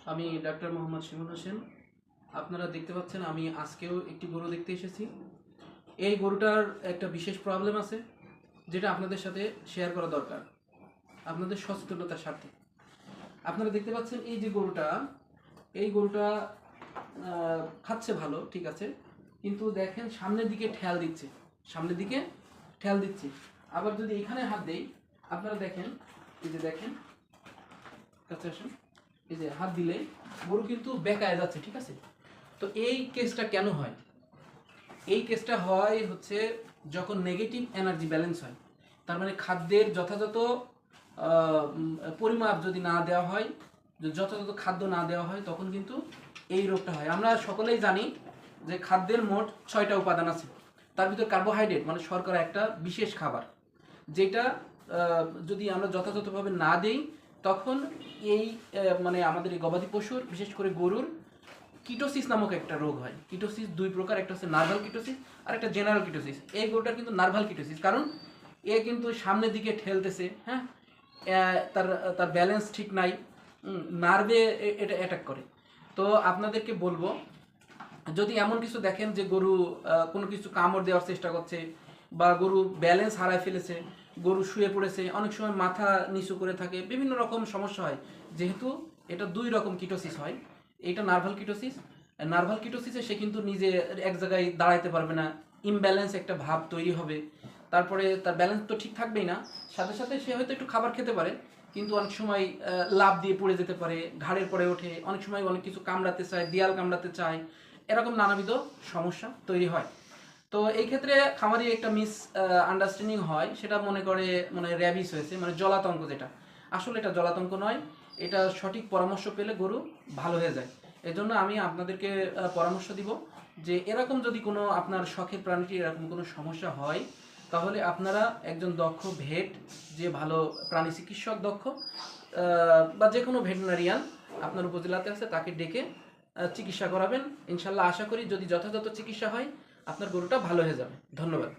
আমি ডাক্তার মোহাম্মদ শিমুল হোসেন। আপনারা দেখতে পাচ্ছেন আমি আজকেও একটি গরু দেখতে এসেছি। এই গরুটার একটা বিশেষ প্রবলেম আছে, যেটা আপনাদের সাথে শেয়ার করা দরকার, আপনাদের সচেতনতার স্বার্থে। আপনারা দেখতে পাচ্ছেন এই যে গরুটা, এই গরুটা খাচ্ছে ভালো, ঠিক আছে, কিন্তু দেখেন সামনের দিকে ঠেল দিচ্ছে, সামনের দিকে ঠেল দিচ্ছে। আবার যদি এখানে হাত দেই, আপনারা দেখেন, এই যে দেখেন, কাছে আসেন, এই যে হাত দিলে গরু কিন্তু বেঁকায় যাচ্ছে, ঠিক আছে। তো এই কেসটা কেন হয়? এই কেসটা হয় হচ্ছে যখন নেগেটিভ এনার্জি ব্যালেন্স হয়, তার মানে খাদ্যের যথাযথ পরিমাপ যদি না দেওয়া হয়, যথাযথ খাদ্য না দেওয়া হয়, তখন কিন্তু এই রোগটা হয়। আমরা সকলেই জানি যে খাদ্যের মোট 6টা উপাদান আছে। তার ভিতর কার্বোহাইড্রেট মানে শর্করা একটা বিশেষ খাবার, যেটা যদি আমরা যথাযথভাবে না দেই, তখন এই মানে আমাদের এই গবাদি পশুর, বিশেষ করে গরুর কিটোসিস নামক একটা রোগ হয়। কিটোসিস দুই প্রকার, একটা হচ্ছে নার্ভাল কিটোসিস আর একটা জেনারেল কিটোসিস। এই গরুটার কিন্তু নার্ভাল কিটোসিস, কারণ এ কিন্তু সামনের দিকে ঠেলতেছে, হ্যাঁ, তার তার ব্যালেন্স ঠিক নাই, নার্ভে এটা অ্যাটাক করে। তো আপনাদেরকে বলবো, যদি এমন কিছু দেখেন যে গরু কোনো কিছু কামড় দেওয়ার চেষ্টা করছে, বা গরু ব্যালেন্স হারায় ফেলেছে, গরু শুয়ে পড়েছে, অনেক সময় মাথা নিচু করে থাকে, বিভিন্ন রকম সমস্যা হয়। যেহেতু এটা দুই রকম কিটোসিস হয়, এটা নার্ভাল কিটোসিস। নার্ভাল কিটোসিসে সে কিন্তু নিজে এক জায়গায় দাঁড়াইতে পারবে না, ইমব্যালেন্স একটা ভাব তৈরি হবে। তারপরে তার ব্যালেন্স তো ঠিক থাকবেই না, সাথে সাথে সে হয়তো একটু খাবার খেতে পারে, কিন্তু অনেক সময় লাফ দিয়ে পড়ে যেতে পারে, ঘাড়ের পরে ওঠে, অনেক সময় অনেক কিছু কামড়াতে চায়, দেয়াল কামড়াতে চায়, এরকম নানাবিধ সমস্যা তৈরি হয়। তো এই ক্ষেত্রে খামারি একটা মিস আন্ডারস্ট্যান্ডিং হয়, সেটা মনে করে মানে র্যাবিস হয়েছে, মানে জলাতঙ্ক, যেটা আসলে এটা জলাতঙ্ক নয়। এটা সঠিক পরামর্শ পেলে গরু ভালো হয়ে যায়। এজন্য আমি আপনাদেরকে পরামর্শ দিব যে এরকম যদি কোনো আপনার শখের প্রাণীটি এরকম কোনো সমস্যা হয়, তাহলে আপনারা একজন দক্ষ ভেট, যে ভালো প্রাণী চিকিৎসক দক্ষ, বা যে কোনো ভেটেরিনারিয়ান আপনার উপজেলাতে আছে, তাকে ডেকে চিকিৎসা করাবেন। ইনশাল্লাহ আশা করি যদি যথাযথ চিকিৎসা হয়, আপনার গরুটা ভালো হয়ে যাবে। ধন্যবাদ।